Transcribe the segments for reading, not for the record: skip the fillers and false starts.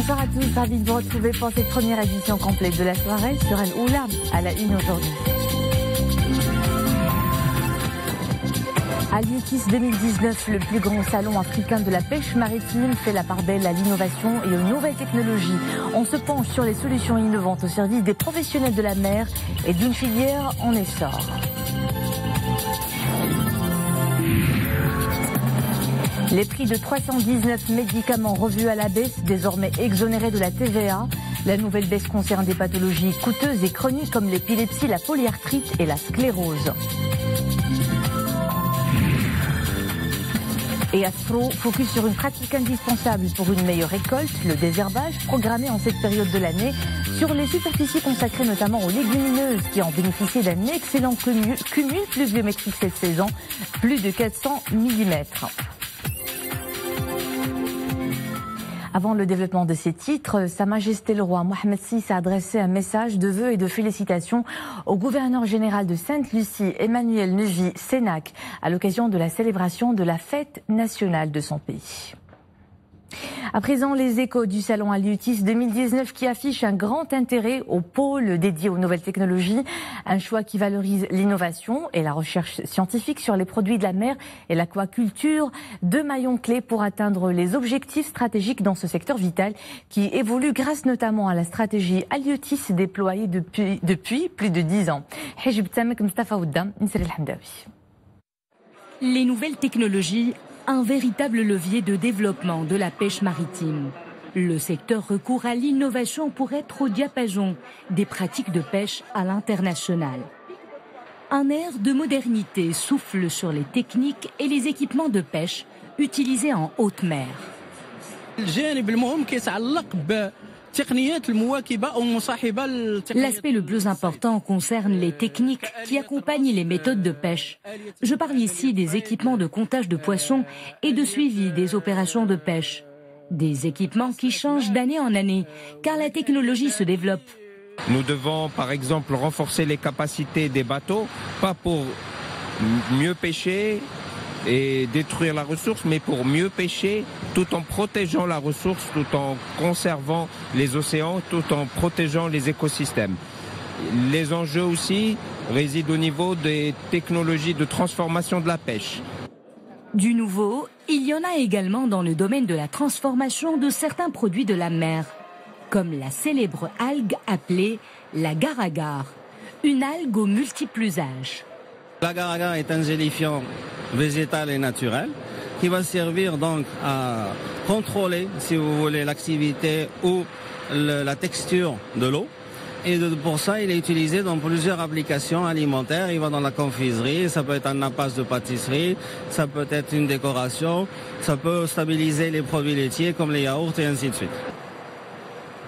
Bonsoir à tous, ravi de vous retrouver pour cette première édition complète de la soirée sur Al Oula à la une aujourd'hui. Al-Yutis 2019, le plus grand salon africain de la pêche maritime, fait la part belle à l'innovation et aux nouvelles technologies. On se penche sur les solutions innovantes au service des professionnels de la mer et d'une filière en essor. Les prix de 319 médicaments revus à la baisse, désormais exonérés de la TVA. La nouvelle baisse concerne des pathologies coûteuses et chroniques comme l'épilepsie, la polyarthrite et la sclérose. Et Astro focus sur une pratique indispensable pour une meilleure récolte, le désherbage, programmé en cette période de l'année, sur les superficies consacrées notamment aux légumineuses qui ont bénéficié d'un excellent cumul pluviométrique cette saison, plus de 400 mm. Avant le développement de ces titres, Sa Majesté le Roi Mohammed VI a adressé un message de vœux et de félicitations au gouverneur général de Sainte-Lucie, Emmanuel Nevy-Sénac, à l'occasion de la célébration de la fête nationale de son pays. À présent, les échos du salon Al-Yutis 2019 qui affiche un grand intérêt au pôle dédié aux nouvelles technologies, un choix qui valorise l'innovation et la recherche scientifique sur les produits de la mer et l'aquaculture, deux maillons clés pour atteindre les objectifs stratégiques dans ce secteur vital qui évolue grâce notamment à la stratégie Al-Yutis déployée depuis plus de 10 ans. Les nouvelles technologies, un véritable levier de développement de la pêche maritime. Le secteur recourt à l'innovation pour être au diapason des pratiques de pêche à l'international. Un air de modernité souffle sur les techniques et les équipements de pêche utilisés en haute mer. L'aspect le plus important concerne les techniques qui accompagnent les méthodes de pêche. Je parle ici des équipements de comptage de poissons et de suivi des opérations de pêche. Des équipements qui changent d'année en année, car la technologie se développe. Nous devons par exemple renforcer les capacités des bateaux, pas pour mieux pêcher et détruire la ressource, mais pour mieux pêcher tout en protégeant la ressource, tout en conservant les océans, tout en protégeant les écosystèmes. Les enjeux aussi résident au niveau des technologies de transformation de la pêche. Du nouveau, il y en a également dans le domaine de la transformation de certains produits de la mer, comme la célèbre algue appelée l'agar-agar, une algue aux multiples usages. L'agar-agar est un gélifiant végétal et naturel qui va servir donc à contrôler, si vous voulez, l'activité ou la texture de l'eau. Et pour ça, il est utilisé dans plusieurs applications alimentaires. Il va dans la confiserie, ça peut être un nappage de pâtisserie, ça peut être une décoration, ça peut stabiliser les produits laitiers comme les yaourts et ainsi de suite.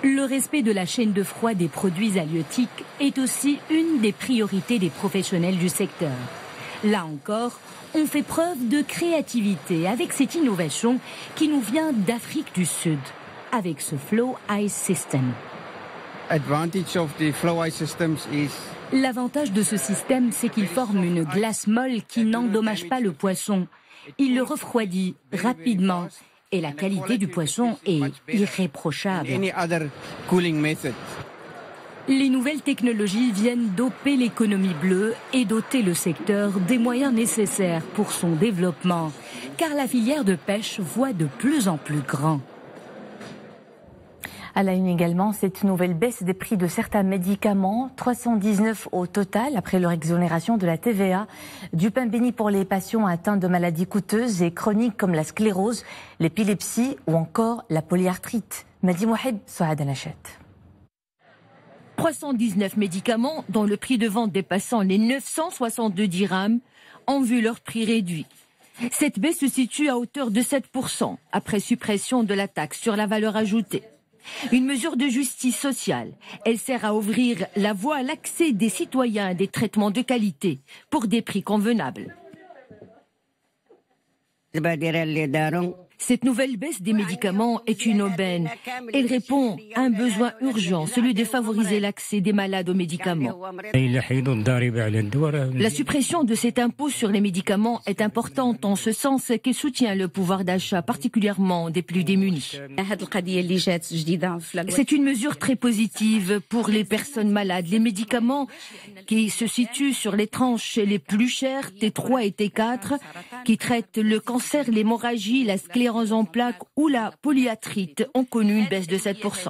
Le respect de la chaîne de froid des produits halieutiques est aussi une des priorités des professionnels du secteur. Là encore, on fait preuve de créativité avec cette innovation qui nous vient d'Afrique du Sud, avec ce Flow Ice System. L'avantage de ce système, c'est qu'il forme une glace molle qui n'endommage pas le poisson. Il le refroidit rapidement. Et la qualité du poisson est irréprochable. Les nouvelles technologies viennent doper l'économie bleue et doter le secteur des moyens nécessaires pour son développement, car la filière de pêche voit de plus en plus grand. À la une également, cette nouvelle baisse des prix de certains médicaments, 319 au total après leur exonération de la TVA, du pain béni pour les patients atteints de maladies coûteuses et chroniques comme la sclérose, l'épilepsie ou encore la polyarthrite. Madi Mouheb, Souad Anachet. 319 médicaments dont le prix de vente dépassant les 962 dirhams ont vu leur prix réduit. Cette baisse se situe à hauteur de 7% après suppression de la taxe sur la valeur ajoutée. Une mesure de justice sociale. Elle sert à ouvrir la voie à l'accès des citoyens à des traitements de qualité pour des prix convenables. Cette nouvelle baisse des médicaments est une aubaine. Elle répond à un besoin urgent, celui de favoriser l'accès des malades aux médicaments. La suppression de cet impôt sur les médicaments est importante en ce sens qu'elle soutient le pouvoir d'achat, particulièrement des plus démunis. C'est une mesure très positive pour les personnes malades. Les médicaments qui se situent sur les tranches les plus chères, T3 et T4, qui traitent le cancer, l'hémorragie, la sclérose en plaques ou la polyarthrite ont connu une baisse de 7%.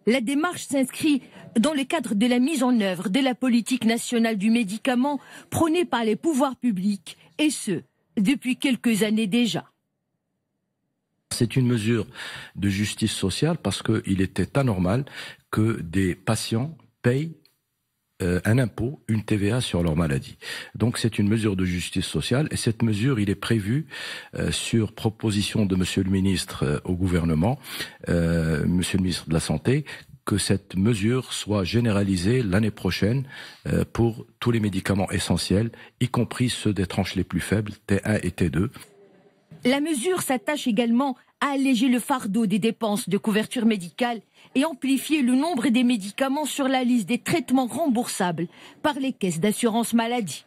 La démarche s'inscrit dans le cadre de la mise en œuvre de la politique nationale du médicament prônée par les pouvoirs publics, et ce, depuis quelques années déjà. C'est une mesure de justice sociale parce qu'il était anormal que des patients payent un impôt, une TVA sur leur maladie. Donc c'est une mesure de justice sociale et cette mesure, il est prévu sur proposition de Monsieur le ministre au gouvernement, Monsieur le ministre de la Santé, que cette mesure soit généralisée l'année prochaine pour tous les médicaments essentiels, y compris ceux des tranches les plus faibles, T1 et T2. La mesure s'attache également à alléger le fardeau des dépenses de couverture médicale et amplifier le nombre des médicaments sur la liste des traitements remboursables par les caisses d'assurance maladie.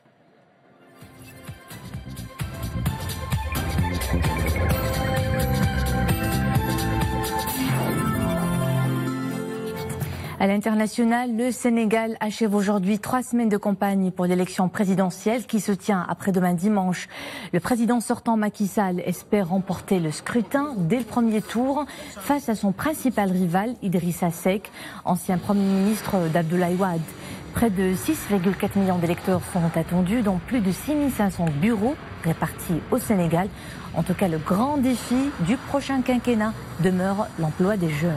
À l'international, le Sénégal achève aujourd'hui 3 semaines de campagne pour l'élection présidentielle qui se tient après-demain dimanche. Le président sortant Macky Sall espère remporter le scrutin dès le premier tour face à son principal rival Idrissa Seck, ancien Premier ministre d'Abdoulaye Wade. Près de 6,4 millions d'électeurs sont attendus, dont plus de 6500 bureaux répartis au Sénégal. En tout cas, le grand défi du prochain quinquennat demeure l'emploi des jeunes.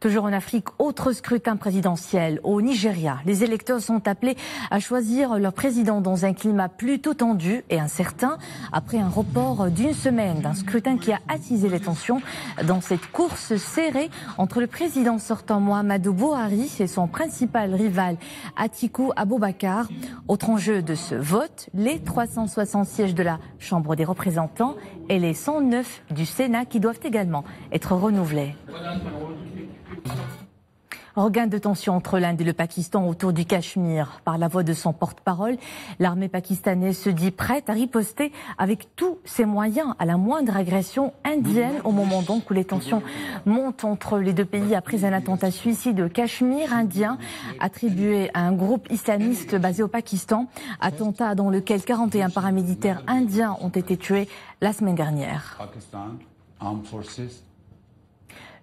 Toujours en Afrique, autre scrutin présidentiel. Au Nigeria, les électeurs sont appelés à choisir leur président dans un climat plutôt tendu et incertain après un report d'une semaine d'un scrutin qui a attisé les tensions dans cette course serrée entre le président sortant Muhammadu Buhari et son principal rival Atiku Abubakar. Autre enjeu de ce vote, les 360 sièges de la Chambre des représentants et les 109 du Sénat qui doivent également être renouvelés. Regain de tension entre l'Inde et le Pakistan autour du Cachemire. Par la voix de son porte-parole, l'armée pakistanaise se dit prête à riposter avec tous ses moyens à la moindre agression indienne au moment donc où les tensions montent entre les deux pays après un attentat suicide au Cachemire indien attribué à un groupe islamiste basé au Pakistan. Attentat dans lequel 41 paramilitaires indiens ont été tués la semaine dernière.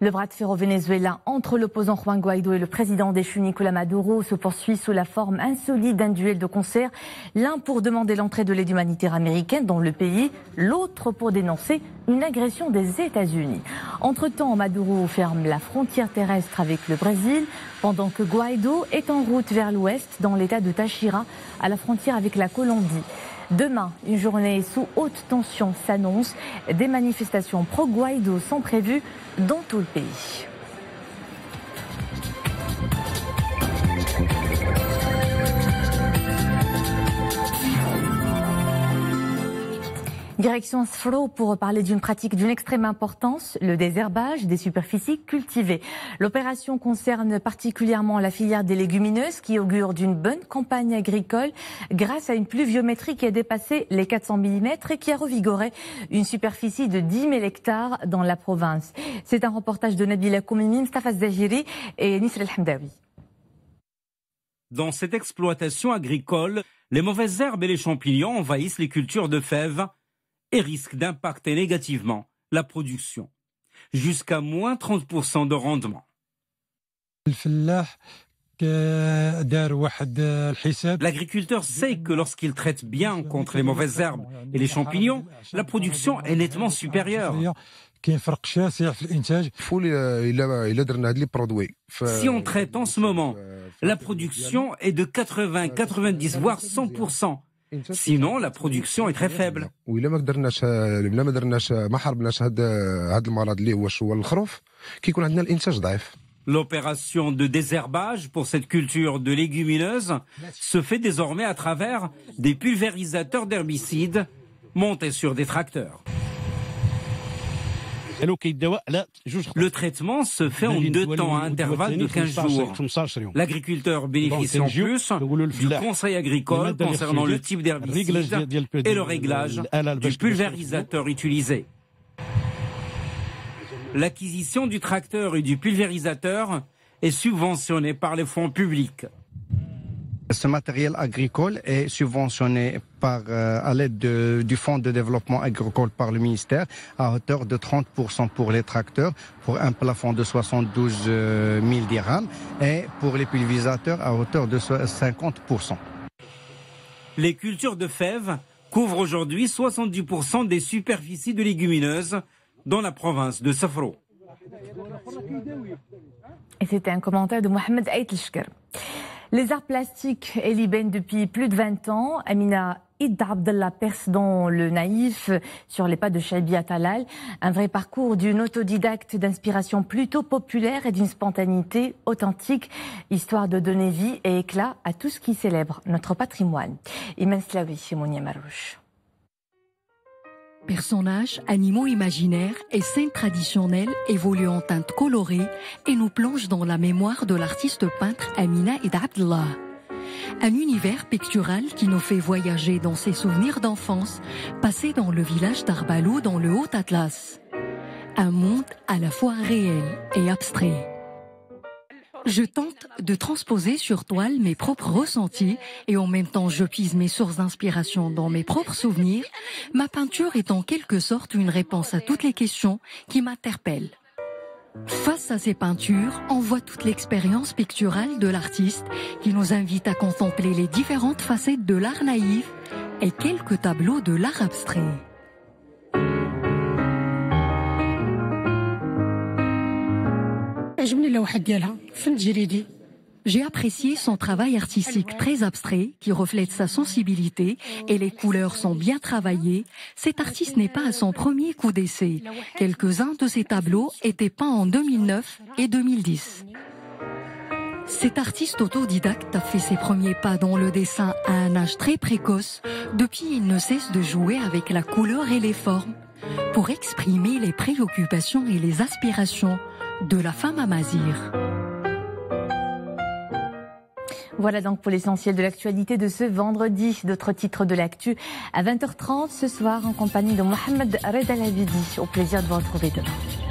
Le bras de fer au Venezuela entre l'opposant Juan Guaido et le président déchu Nicolás Maduro se poursuit sous la forme insolite d'un duel de concert, l'un pour demander l'entrée de l'aide humanitaire américaine dans le pays, l'autre pour dénoncer une agression des États-Unis. Entre-temps, Maduro ferme la frontière terrestre avec le Brésil, pendant que Guaido est en route vers l'ouest dans l'état de Táchira, à la frontière avec la Colombie. Demain, une journée sous haute tension s'annonce. Des manifestations pro-Guaido sont prévues dans tout le pays. Direction Sfro pour parler d'une pratique d'une extrême importance, le désherbage des superficies cultivées. L'opération concerne particulièrement la filière des légumineuses qui augure d'une bonne campagne agricole grâce à une pluviométrie qui a dépassé les 400 mm et qui a revigoré une superficie de 10 000 hectares dans la province. C'est un reportage de Nabila Koumimi, Mustafa Zahiri et Nisr El Hamdawi. Dans cette exploitation agricole, les mauvaises herbes et les champignons envahissent les cultures de fèves et risque d'impacter négativement la production, jusqu'à moins 30% de rendement. L'agriculteur sait que lorsqu'il traite bien contre les mauvaises herbes et les champignons, la production est nettement supérieure. Si on traite en ce moment, la production est de 80, 90, voire 100%. Sinon, la production est très faible. L'opération de désherbage pour cette culture de légumineuses se fait désormais à travers des pulvérisateurs d'herbicides montés sur des tracteurs. Le traitement se fait en 2 temps à intervalle de 15 jours. L'agriculteur bénéficie en plus du conseil agricole concernant le type d'herbicide et le réglage du pulvérisateur utilisé. L'acquisition du tracteur et du pulvérisateur est subventionnée par les fonds publics. Ce matériel agricole est subventionné à l'aide du Fonds de développement agricole par le ministère à hauteur de 30% pour les tracteurs, pour un plafond de 72 000 dirhams, et pour les pulvérisateurs à hauteur de 50%. Les cultures de fèves couvrent aujourd'hui 70% des superficies de légumineuses dans la province de Safro. Et c'était un commentaire de Mohamed Aït-Leshker. Les arts plastiques élibènent depuis plus de 20 ans. Amina Id Abdallah perce dans le naïf sur les pas de Chaibi Atalal. Un vrai parcours d'une autodidacte d'inspiration plutôt populaire et d'une spontanéité authentique, histoire de donner vie et éclat à tout ce qui célèbre notre patrimoine. Imen Slaoui, Monia Marouche. Personnages, animaux imaginaires et scènes traditionnelles évoluent en teintes colorées et nous plongent dans la mémoire de l'artiste peintre Amina Id Abdallah. Un univers pictural qui nous fait voyager dans ses souvenirs d'enfance, passés dans le village d'Arbalou dans le Haut-Atlas. Un monde à la fois réel et abstrait. Je tente de transposer sur toile mes propres ressentis et en même temps je puise mes sources d'inspiration dans mes propres souvenirs. Ma peinture est en quelque sorte une réponse à toutes les questions qui m'interpellent. Face à ces peintures, on voit toute l'expérience picturale de l'artiste qui nous invite à contempler les différentes facettes de l'art naïf et quelques tableaux de l'art abstrait. J'ai apprécié son travail artistique très abstrait qui reflète sa sensibilité et les couleurs sont bien travaillées. Cet artiste n'est pas à son premier coup d'essai. Quelques-uns de ses tableaux étaient peints en 2009 et 2010. Cet artiste autodidacte a fait ses premiers pas dans le dessin à un âge très précoce. Depuis, il ne cesse de jouer avec la couleur et les formes pour exprimer les préoccupations et les aspirations de la femme amazigh. Voilà donc pour l'essentiel de l'actualité de ce vendredi. D'autres titres de l'actu à 20h30 ce soir en compagnie de Mohamed Reda Labidi. Au plaisir de vous retrouver demain.